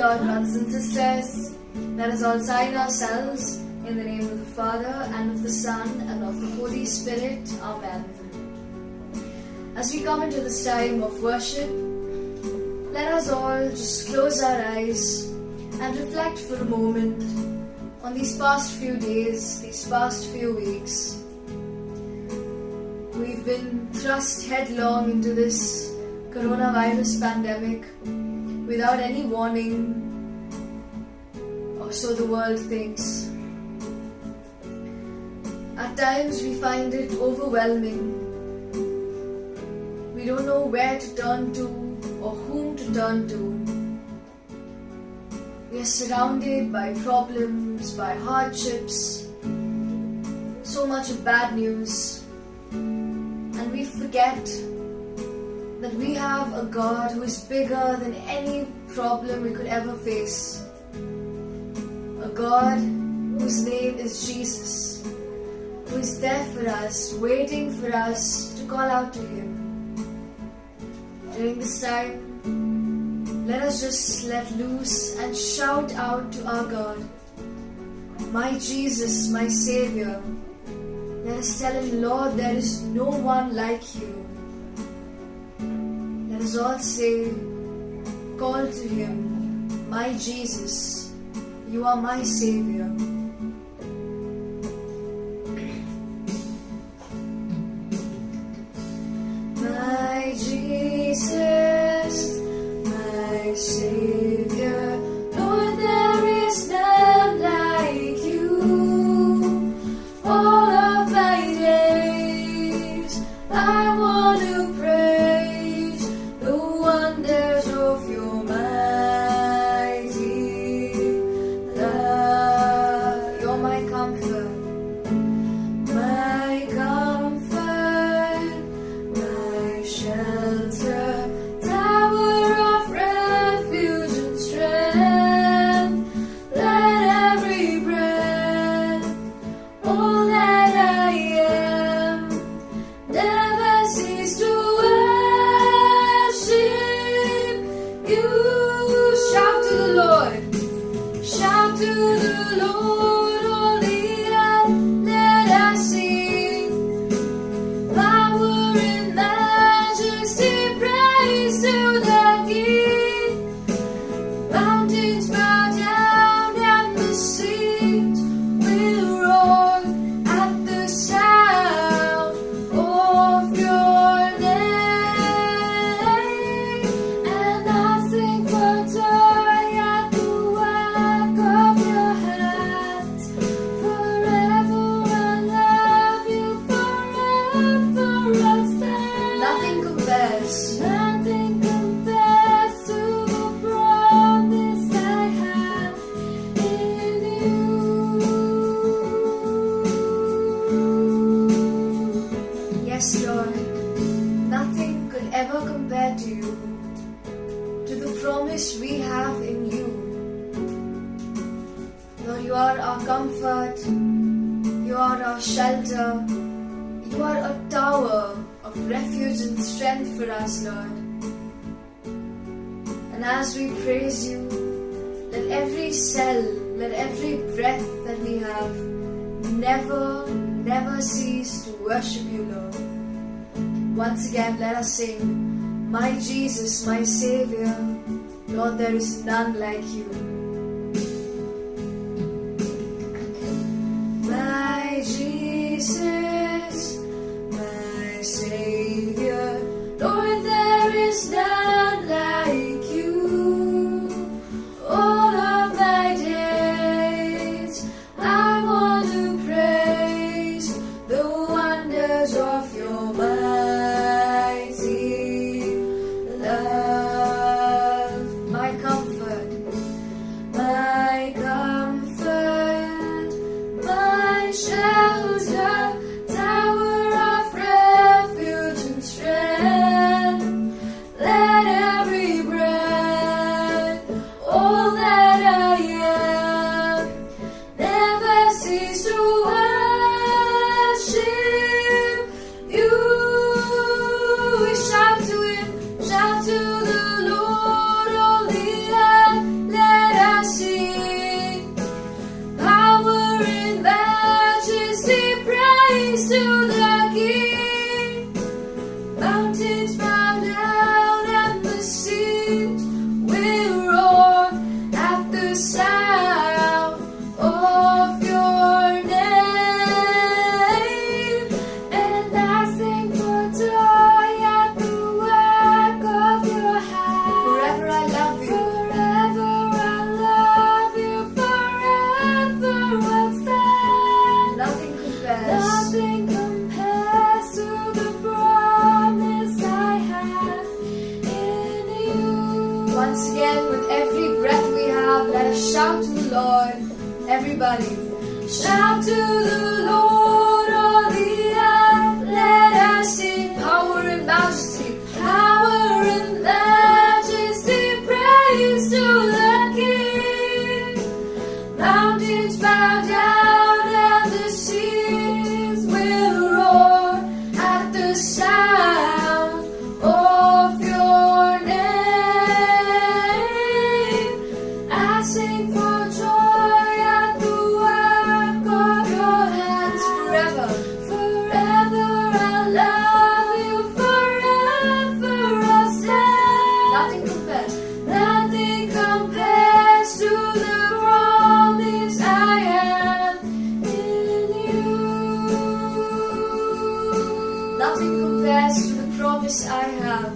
Lord, brothers and sisters, let us all sign ourselves in the name of the Father, and of the Son, and of the Holy Spirit. Amen. As we come into this time of worship, let us all just close our eyes and reflect for a moment on these past few days, these past few weeks. We've been thrust headlong into this coronavirus pandemic without any warning, or so the world thinks. At times we find it overwhelming. We don't know where to turn to or whom to turn to. We are surrounded by problems, by hardships, so much of bad news, and we forget that we have a God who is bigger than any problem we could ever face. A God whose name is Jesus, who is there for us, waiting for us to call out to Him. During this time, let us just let loose and shout out to our God, "My Jesus, my Savior." Let us tell Him, "Lord, there is no one like You." Let us all say, call to Him, "My Jesus, You are my Savior." My Jesus, my Savior, Lord, there is none like You. All of my days, I want to praise the wonders of Your mighty love. You're my comfort, my comfort, my shelter, tower of refuge and strength. Let every breath, all that I am, never cease to worship You. Shout to the Lord, shout to the Lord, all the earth, let us sing. Power and majesty, praise to the King. Mountains bow down and the seas will roar at the sound of Your name. And I sing for joy at the work of Your hands. Forever I love You, forever I'll stand. Nothing compares. Nothing compares to the promise I have in You. Yes, Lord, nothing could ever compare to You, to the promise we have in You. Lord, You are our comfort, You are our shelter, You are a tower of refuge and strength for us, Lord. And as we praise You, let every cell, let every breath that we have never cease to worship You, Lord. Once again, let us sing, "My Jesus, my Savior, Lord, there is none like You." My Jesus, my Savior, Lord, there is none like You. All of my days, I want to praise the wonders of Your mighty love. My comfort, my shelter, Once again, with every breath we have, let us shout to the Lord. Everybody, shout to the Lord, all the earth. Let us sing power and majesty, power and majesty. Praise to the King. Mountains bow down and the seas will roar at the sound of your name. I sing for joy at the work of your hands forever. Forever I'll love you, forever I'll stand. Nothing compares to the promise I have in you. Nothing compares to the promise I have.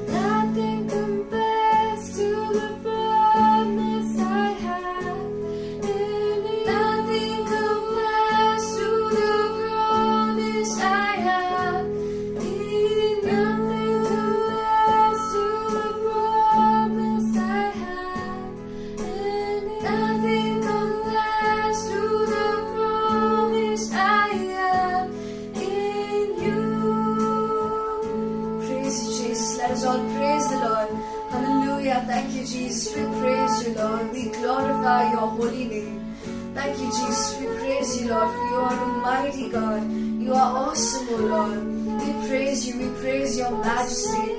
Nothing compares to the promise I have in you. Nothing compares to the promise I have in you. Nothing compares to the promise I have in you. Nothing compares to the promise I have in you. Praise you, Jesus. Let us all praise the Lord. Hallelujah. Thank you, Jesus. We praise you, Lord. We glorify your holy name. Thank you, Jesus. We praise you, Lord, for you are a mighty God. You are awesome, O Lord. We praise you. We praise your majesty.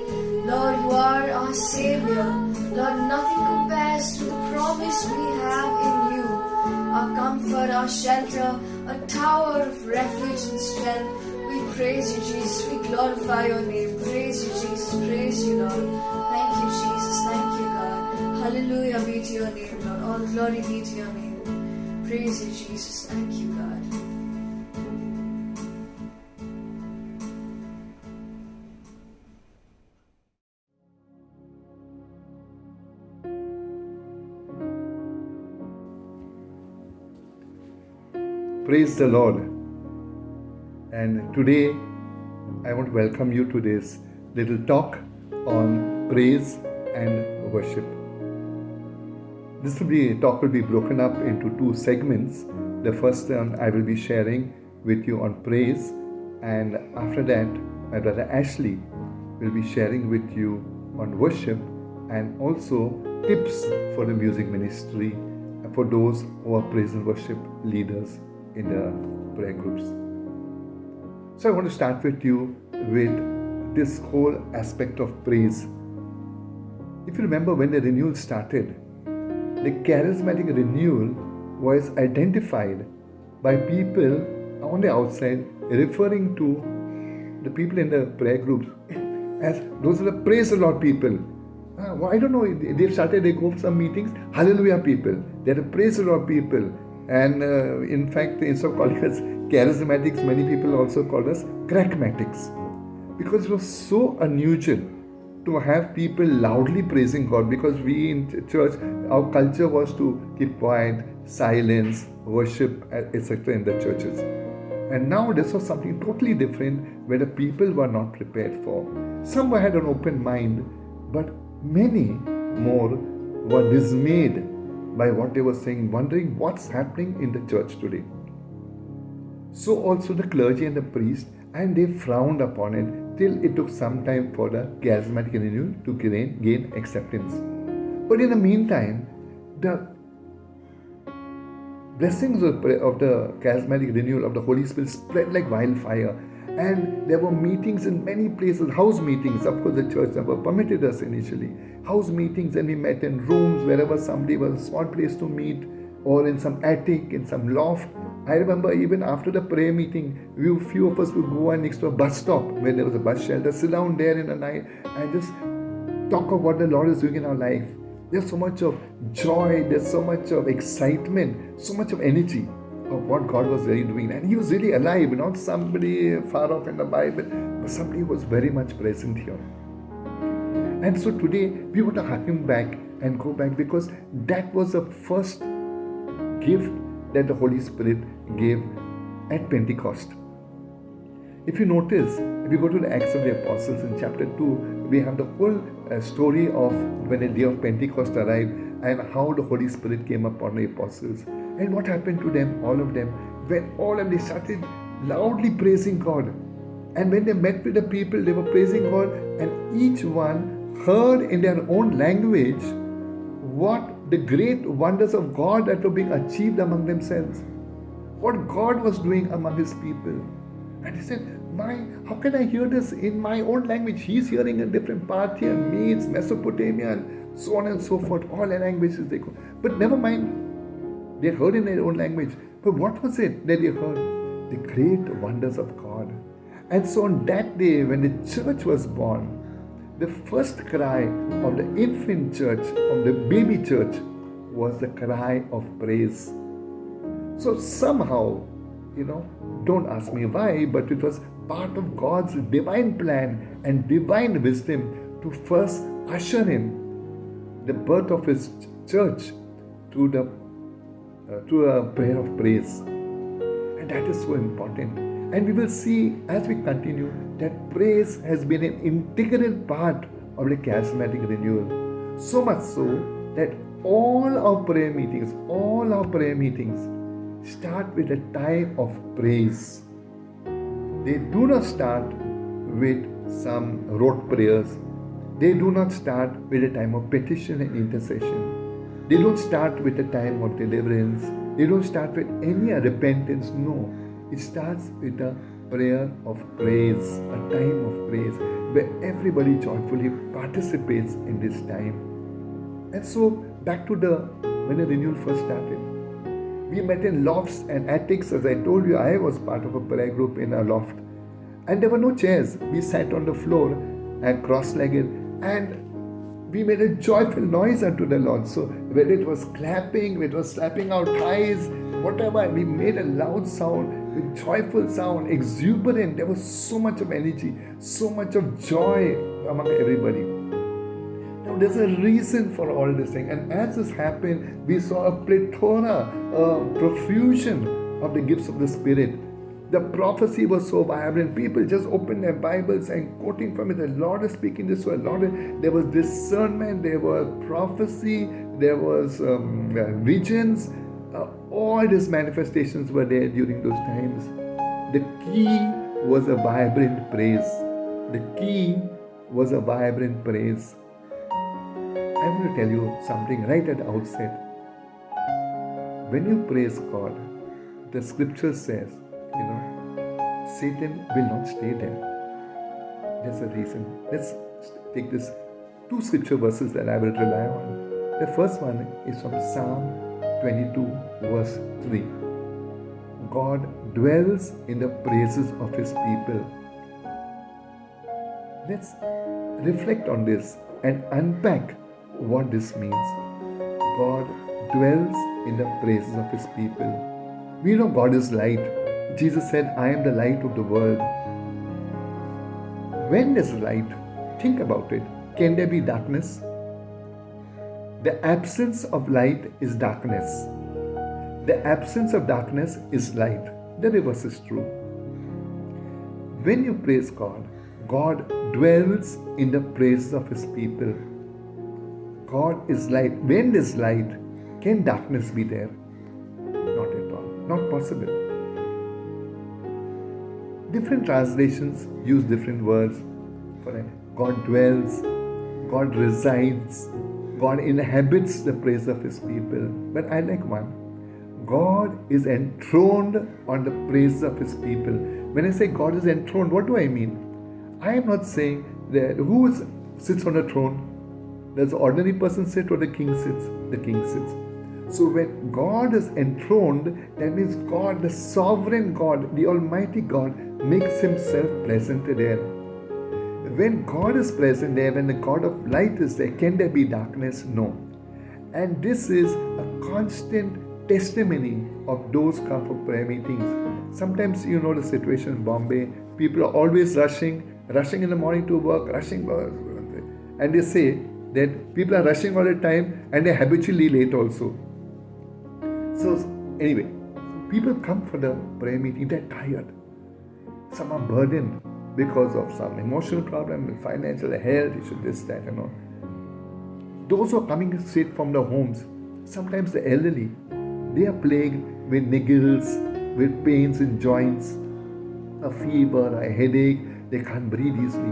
Lord, you are our Savior. Lord, nothing compares to the promise we have in you. Our comfort, our shelter, a tower of refuge and strength. We praise you, Jesus. We glorify your name. Praise you, Jesus. Praise you, Lord. Thank you, Jesus. Thank you, God. Hallelujah be to your name, Lord. All glory be to your name. Praise you, Jesus. Thank you, God. Praise the Lord. And today I want to welcome you to this little talk on praise and worship. This talk will be broken up into two segments. The first one I will be sharing with you on praise, and after that my brother Ashley will be sharing with you on worship and also tips for the music ministry for those who are praise and worship leaders in the prayer groups. So I want to start with you with this whole aspect of praise. If you remember, when the renewal started, the charismatic renewal was identified by people on the outside referring to the people in the prayer groups as those are the praise the Lord people. I don't know, they go for some meetings, hallelujah people. They're the praise the Lord people. And in fact, instead of calling us charismatics, many people also call us crackmatics. Because it was so unusual to have people loudly praising God, because we in church, our culture was to keep quiet, silence, worship, etc. in the churches. And now this was something totally different where the people were not prepared for. Some had an open mind, but many more were dismayed by what they were saying, wondering what's happening in the church today. So also the clergy and the priest, and they frowned upon it till it took some time for the charismatic renewal to gain acceptance. But in the meantime, the blessings of the charismatic renewal of the Holy Spirit spread like wildfire. And there were meetings in many places, house meetings. Of course, the church never permitted us initially. House meetings, and we met in rooms wherever somebody was a small place to meet, or in some attic, in some loft. I remember even after the prayer meeting, few of us would go next to a bus stop where there was a bus shelter, sit down there in the night and just talk of what the Lord is doing in our life. There's so much of joy, there's so much of excitement, so much of energy of what God was really doing. And He was really alive, not somebody far off in the Bible, but somebody who was very much present here. And so today we want to harken back and go back, because that was the first gift that the Holy Spirit gave at Pentecost. If you notice, if you go to the Acts of the Apostles in chapter 2, we have the whole story of when the day of Pentecost arrived and how the Holy Spirit came upon the apostles. And what happened to them, all of them, when all of them started loudly praising God. And when they met with the people, they were praising God, and each one heard in their own language what the great wonders of God that were being achieved among themselves, what God was doing among His people. And they said, how can I hear this in my own language? He's hearing in different Parthian, Medes, Mesopotamia, and so on and so forth, all the languages they could. But never mind, they heard in their own language. But what was it that they heard? The great wonders of God. And so on that day, when the church was born, the first cry of the infant church, of the baby church, was the cry of praise. So somehow, don't ask me why, but it was part of God's divine plan and divine wisdom to first usher in the birth of His church through a prayer of praise. And that is so important. And we will see as we continue that praise has been an integral part of the charismatic renewal. So much so that all our prayer meetings start with a time of praise. They do not start with some rote prayers. They do not start with a time of petition and intercession. They don't start with a time of deliverance. They don't start with any repentance. No. It starts with a prayer of praise, a time of praise, where everybody joyfully participates in this time. And so, back to when the renewal first started. We met in lofts and attics. As I told you, I was part of a prayer group in a loft. And there were no chairs. We sat on the floor and cross-legged, and we made a joyful noise unto the Lord. So whether it was clapping, whether it was slapping our thighs, whatever, we made a loud sound, with joyful sound, exuberant. There was so much of energy, so much of joy among everybody. Now there's a reason for all this thing. And as this happened, we saw a plethora, a profusion of the gifts of the Spirit. The prophecy was so vibrant. People just opened their Bibles and quoting from it. The Lord is speaking this way. There was discernment, there was prophecy, there was visions. All these manifestations were there during those times. The key was a vibrant praise. The key was a vibrant praise. I want to tell you something right at the outset. When you praise God, the scripture says, Satan will not stay there. There's a reason. Let's take this 2 scripture verses that I will rely on. The first one is from Psalm 22 verse 3. God dwells in the praises of His people. Let's reflect on this and unpack what this means. God dwells in the praises of His people. We know God is light. Jesus said, I am the light of the world. When there's light, think about it. Can there be darkness? The absence of light is darkness. The absence of darkness is light. The reverse is true. When you praise God, God dwells in the praises of His people. God is light. When there's light, can darkness be there? Not at all. Not possible. Different translations use different words for it. God dwells, God resides, God inhabits the praise of His people. But I like one. God is enthroned on the praise of His people. When I say God is enthroned, what do I mean? I am not saying that who sits on a throne. Does the ordinary person sit or the king sits? The king sits. So when God is enthroned, that means God, the sovereign God, the Almighty God, makes Himself present there. When God is present there, when the God of light is there, can there be darkness? No. And this is a constant testimony of those who come for prayer meetings. Sometimes the situation in Bombay, people are always rushing in the morning to work, and they say that people are rushing all the time and they're habitually late also. So anyway, people come for the prayer meeting, they're tired. Some are burdened. because of some emotional problem, financial health issue, this, that, and all. Those who are coming straight from the homes, sometimes the elderly, they are plagued with niggles, with pains in joints, a fever, a headache, they can't breathe easily.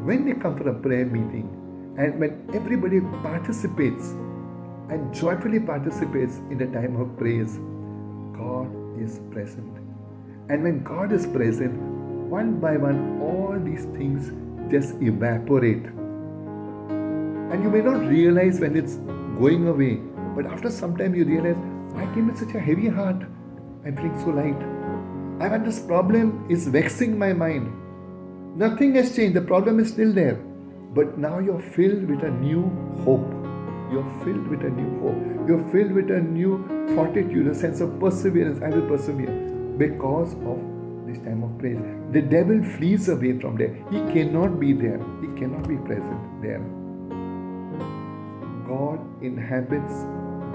When they come for a prayer meeting, and when everybody participates and joyfully participates in the time of praise, God is present. And when God is present, one by one, all these things just evaporate. And you may not realize when it's going away, but after some time you realize, I came with such a heavy heart, I'm feeling so light. I've had this problem, is vexing my mind. Nothing has changed, the problem is still there. But now you're filled with a new hope. You're filled with a new hope. You're filled with a new fortitude, a sense of perseverance. I will persevere because of this time of praise. The devil flees away from there. He cannot be there. He cannot be present there. God inhabits,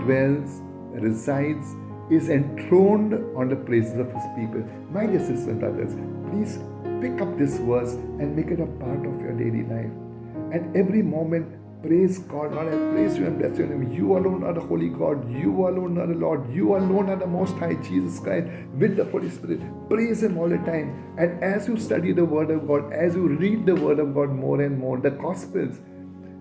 dwells, resides, is enthroned on the praises of His people. My dear sisters and brothers, please pick up this verse and make it a part of your daily life. And every moment, praise God. Lord, I praise you and bless your name. You alone are the Holy God. You alone are the Lord. You alone are the Most High, Jesus Christ, with the Holy Spirit. Praise Him all the time. And as you study the Word of God, as you read the Word of God more and more, the Gospels,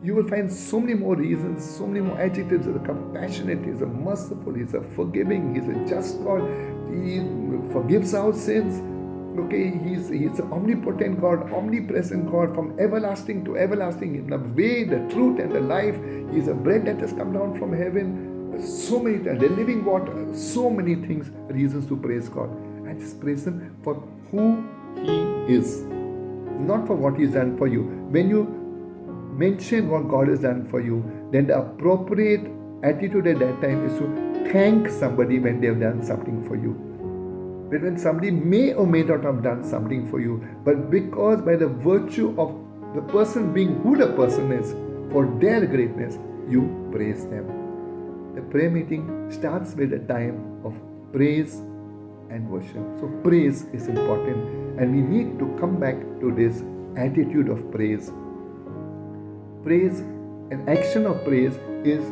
you will find so many more reasons, so many more adjectives. He's a compassionate, He's a merciful, He's a forgiving, He's a just God. He forgives our sins. Okay, He's an omnipotent God, omnipresent God, from everlasting to everlasting, in the way, the truth, and the life. He's a bread that has come down from heaven. So many times, the living water, so many things, reasons to praise God. And just praise Him for who He is, not for what He's done for you. When you mention what God has done for you, then the appropriate attitude at that time is to thank somebody when they have done something for you. But when somebody may or may not have done something for you, but because by the virtue of the person being who the person is, for their greatness, you praise them. The prayer meeting starts with a time of praise and worship. So praise is important, and we need to come back to this attitude of praise. Praise, an action of praise, is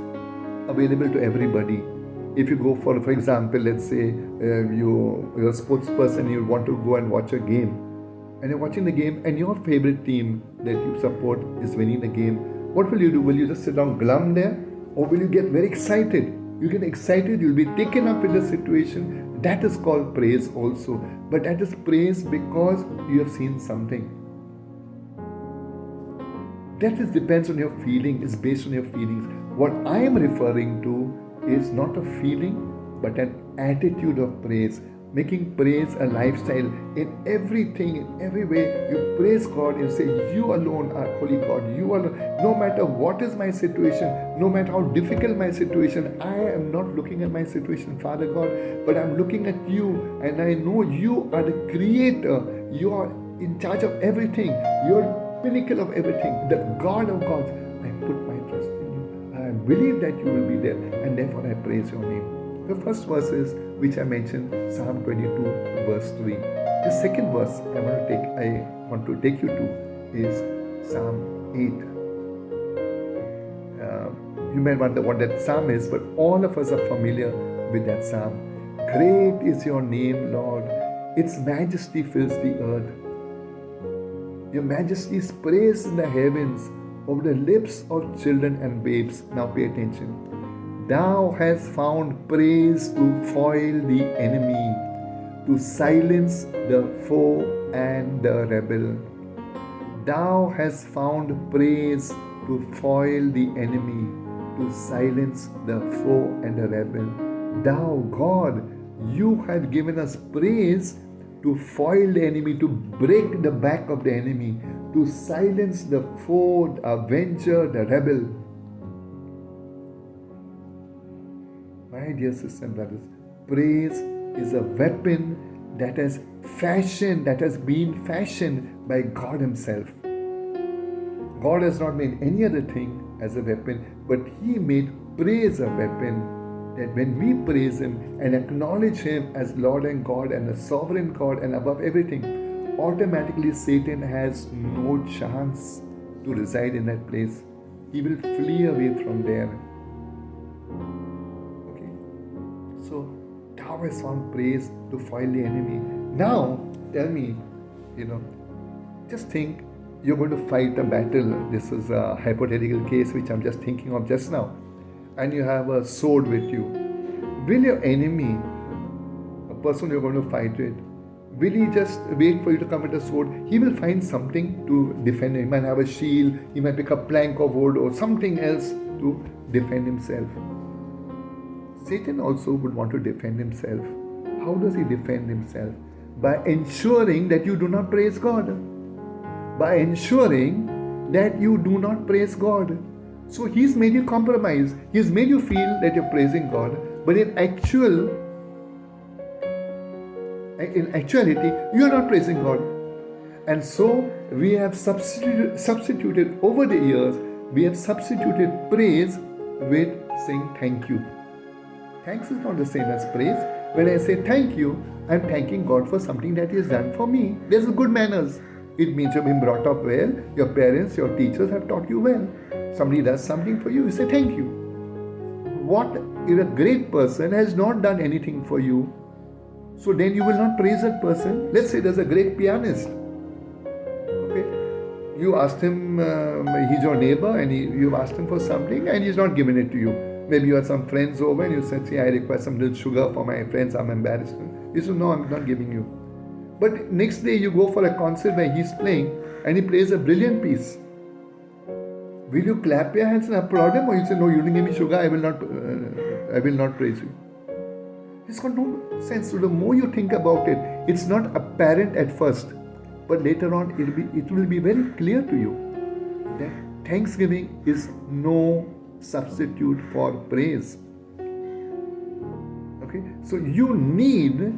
available to everybody. If you go for example, let's say you're a sports person, you want to go and watch a game, and you're watching the game and your favorite team that you support is winning the game, what will you do? Will you just sit down glum there, or will you get very excited? You get excited, you'll be taken up with the situation. That is called praise also. But that is praise because you have seen something. That depends on your feeling, is based on your feelings. What I am referring to is not a feeling, but an attitude of praise. Making praise a lifestyle in everything, in every way. You praise God, you say, you alone are holy God. You alone. No matter what is my situation, no matter how difficult my situation, I am not looking at my situation, Father God, but I'm looking at you, and I know you are the creator. You are in charge of everything. You're pinnacle of everything, the God of gods. I put my trust in you. I believe that you will be there, and therefore I praise your name. The first verses which I mentioned, Psalm 22 verse 3. The second verse I want to take you to is Psalm 8. You may wonder what that psalm is, but all of us are familiar with that psalm. Great is your name, Lord. Its majesty fills the earth. Your majesty is praised in the heavens over the lips of children and babes. Now pay attention. Thou hast found praise to foil the enemy, to silence the foe and the rebel. Thou hast found praise to foil the enemy, to silence the foe and the rebel. Thou, God, you have given us praise to foil the enemy, to break the back of the enemy, to silence the foe, the avenger, the rebel. My dear sisters and brothers, praise is a weapon that has been fashioned by God Himself. God has not made any other thing as a weapon, but He made praise a weapon. That when we praise Him and acknowledge Him as Lord and God and a sovereign God and above everything, automatically Satan has no chance to reside in that place. He will flee away from there. Okay. So thou hast found praise to foil the enemy. Now tell me, just think you're going to fight a battle. This is a hypothetical case which I'm just thinking of just now. And you have a sword with you. Will your enemy, a person you're going to fight with, will he just wait for you to come with a sword? He will find something to defend him. He might have a shield, he might pick a plank of wood or something else to defend himself. Satan also would want to defend himself. How does he defend himself? By ensuring that you do not praise God. By ensuring that you do not praise God. So he's made you compromise. He's made you feel that you're praising God. But in actuality, you are not praising God. And so we have substituted over the years, we have substituted praise with saying thank you. Thanks is not the same as praise. When I say thank you, I'm thanking God for something that He has done for me. There's good manners. It means you've been brought up well, your parents, your teachers have taught you well. Somebody does something for you, you say thank you. What if a great person has not done anything for you? So then you will not praise that person. Let's say there's a great pianist. Okay, you asked him, he's your neighbor, and you've asked him for something, and he's not given it to you. Maybe you had some friends over, and you said, "See, I request some little sugar for my friends. I'm embarrassed." He said, "No, I'm not giving you." But next day you go for a concert where he's playing, and he plays a brilliant piece. Will you clap your hands and applaud him, or you say, "No, you didn't give me sugar. I will not praise you." It's got no sense. So the more you think about it, it's not apparent at first, but later on it will be very clear to you that thanksgiving is no substitute for praise. Okay, so you need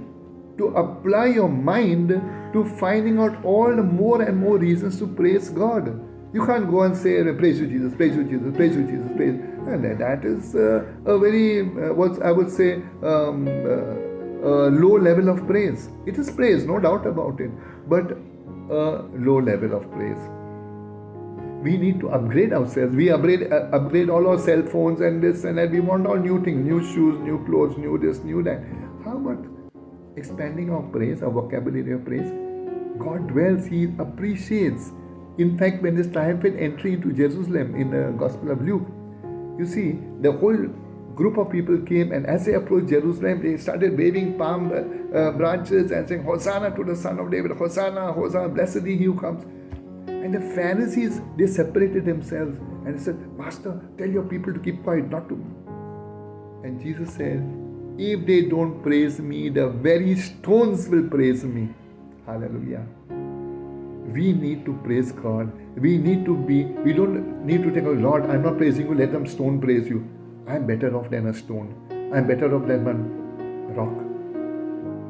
to apply your mind to finding out all the more and more reasons to praise God. You can't go and say, "Praise you, Jesus, praise you, Jesus, praise you, Jesus, praise." And that is a very, what I would say, low level of praise. It is praise, no doubt about it, but a low level of praise. We need to upgrade ourselves. We upgrade all our cell phones and this and that. We want all new things, new shoes, new clothes, new this, new that. How about expanding our praise, our vocabulary of praise? God dwells, He appreciates. In fact, when this triumphant entry into Jerusalem in the Gospel of Luke, you see, the whole group of people came, and as they approached Jerusalem, they started waving palm branches and saying, "Hosanna to the Son of David, Hosanna, Hosanna, blessed is He who comes." And the Pharisees, they separated themselves and they said, "Master, tell your people to keep quiet, not to." And Jesus said, "If they don't praise me, the very stones will praise me." Hallelujah. We need to praise God. We don't need to tell, "Lord, I'm not praising you, let them stone praise you." I'm better off than a stone. I'm better off than one rock.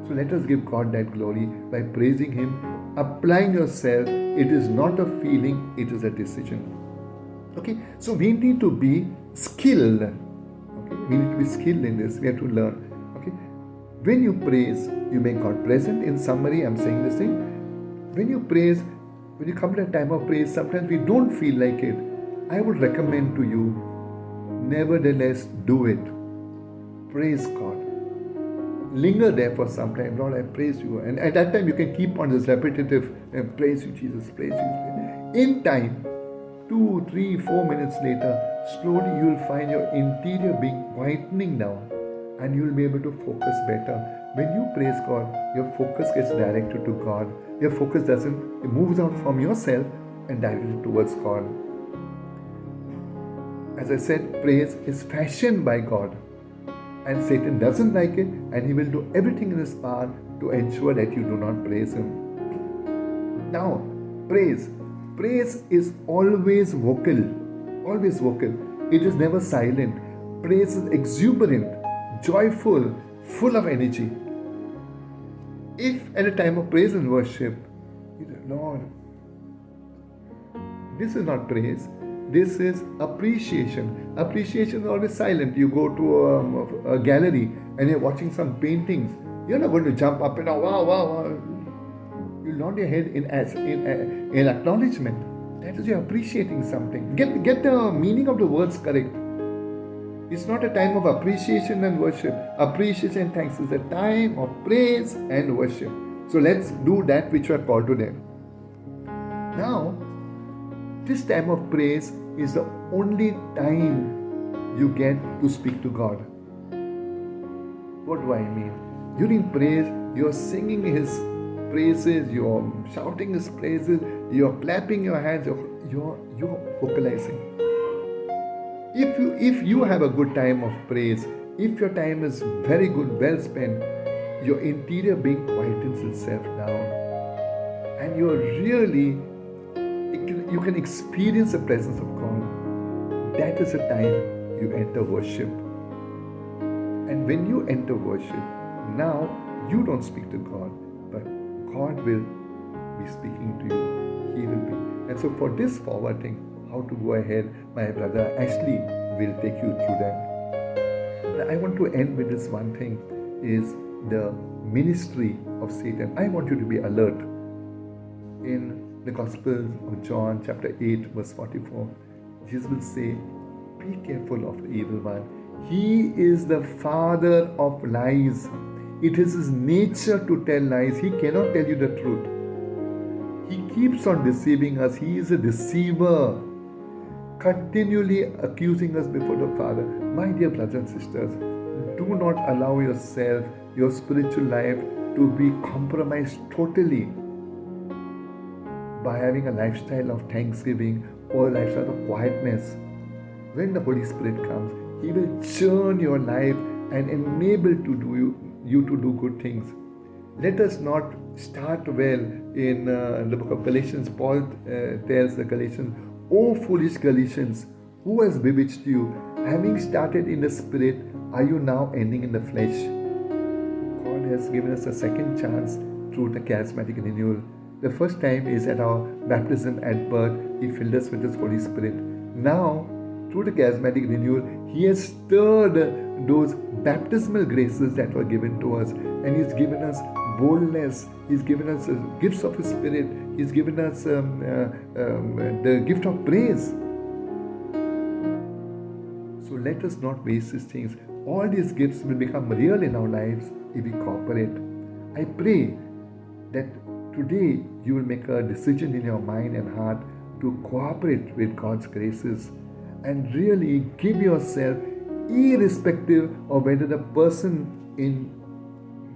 So let us give God that glory by praising Him, applying yourself. It is not a feeling, it is a decision. Okay, so we need to be skilled. Okay, we need to be skilled in this. We have to learn. Okay, when you praise, you make God present. In summary, I'm saying this thing. When you praise, when you come to a time of praise, sometimes we don't feel like it. I would recommend to you, nevertheless, do it. Praise God. Linger there for some time. "Lord, I praise you." And at that time, you can keep on this repetitive, "Praise you, Jesus, praise you." In time, 2, 3, 4 minutes later, slowly you will find your interior being whitening down, and you will be able to focus better. When you praise God, your focus gets directed to God. Your focus it moves out from yourself and directed towards God. As I said, praise is fashioned by God. And Satan doesn't like it, and he will do everything in his power to ensure that you do not praise him. Now, praise. Praise is always vocal. Always vocal. It is never silent. Praise is exuberant, joyful, full of energy. If at a time of praise and worship, "Lord," this is not praise. This is appreciation. Appreciation is always silent. You go to a gallery and you're watching some paintings. You're not going to jump up and, "Oh, wow, wow, wow." You nod your head in acknowledgement. That is, you're appreciating something. Get the meaning of the words correct. It's not a time of appreciation and worship. Appreciation and thanks is a time of praise and worship. So let's do that which we are called to do. Now, this time of praise is the only time you get to speak to God. What do I mean? During praise, you're singing His praises, you're shouting His praises, you're clapping your hands, you're vocalizing. If you have a good time of praise, if your time is very good, well spent, your interior being quietens itself down, and you can experience the presence of God. That is the time you enter worship. And when you enter worship, now you don't speak to God, but God will be speaking to you. He will be. And so for this forwarding, how to go ahead, my brother Ashley will take you through that. I want to end with this one thing, is the ministry of Satan. I want you to be alert. In the Gospel of John chapter 8 verse 44, Jesus will say, be careful of the evil one. He is the father of lies. It is his nature to tell lies. He cannot tell you the truth. He keeps on deceiving us. He is a deceiver, continually accusing us before the Father. My dear brothers and sisters, do not allow yourself, your spiritual life, to be compromised totally by having a lifestyle of thanksgiving or a lifestyle of quietness. When the Holy Spirit comes, He will churn your life and enable you to do good things. Let us not start well. In the book of Galatians, Paul tells the Galatians, O foolish Galatians, who has bewitched you? Having started in the Spirit, are you now ending in the flesh? God has given us a second chance through the charismatic renewal. The first time is at our baptism at birth. He filled us with His Holy Spirit. Now, through the charismatic renewal, He has stirred those baptismal graces that were given to us, and He's given us boldness. He's given us gifts of His Spirit. He's given us the gift of praise. So let us not waste these things. All these gifts will become real in our lives if we cooperate. I pray that today you will make a decision in your mind and heart to cooperate with God's graces and really give yourself, irrespective of whether the person in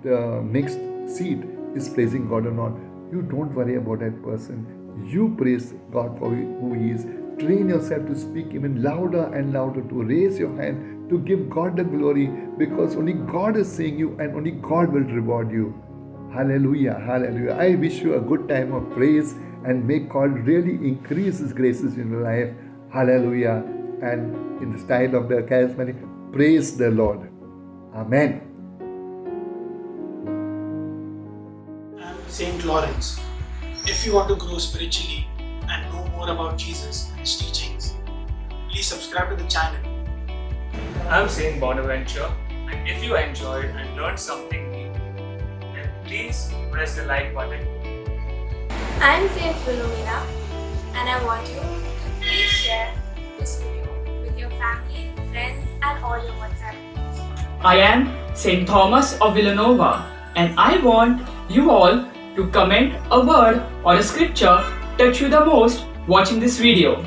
the next seat is praising God or not. You don't worry about that person. You praise God for who He is. Train yourself to speak even louder and louder, to raise your hand, to give God the glory, because only God is seeing you and only God will reward you. Hallelujah, hallelujah. I wish you a good time of praise, and may God really increase His graces in your life. Hallelujah. And in the style of the charismatic, praise the Lord. Amen. I'm Saint Lawrence. If you want to grow spiritually and know more about Jesus and His teachings, please subscribe to the channel. I'm Saint Bonaventure, and if you enjoyed and learned something new, then please press the like button. I'm Saint Philomena, and I want you to please share this video with your family, friends, and all your WhatsApp groups. I am Saint Thomas of Villanova, and I want you all to comment a word or a scripture touch you the most watching this video.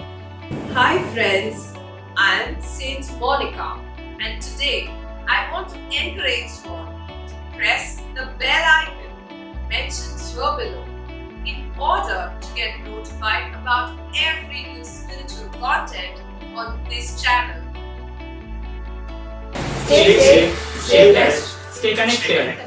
Hi friends, I am Saint Monica, and today I want to encourage you all to press the bell icon mentioned here below in order to get notified about every new spiritual content on this channel. Stay safe, stay blessed, stay connected.